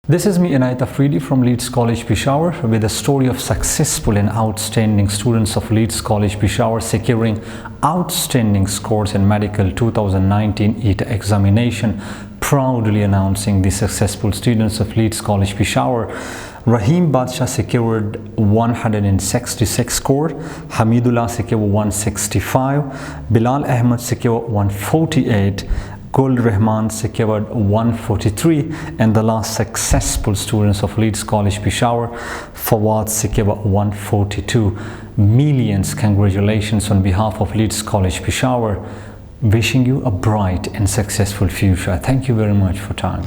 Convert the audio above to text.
This is me, Inayat Afridi from LEEDS College Peshawar, with a story of successful and outstanding students of LEEDS College Peshawar securing outstanding scores in medical 2019 ETEA examination. Proudly announcing the successful students of LEEDS College Peshawar. Rahim Badshah secured 166 score, Hamidullah secured 165, Bilal Ahmed secured 148, Gul Rahman secured 143, and the last successful students of LEEDS College Peshawar, Fawad secured 142. Millions congratulations on behalf of LEEDS College Peshawar. Wishing you a bright and successful future. Thank you very much for time.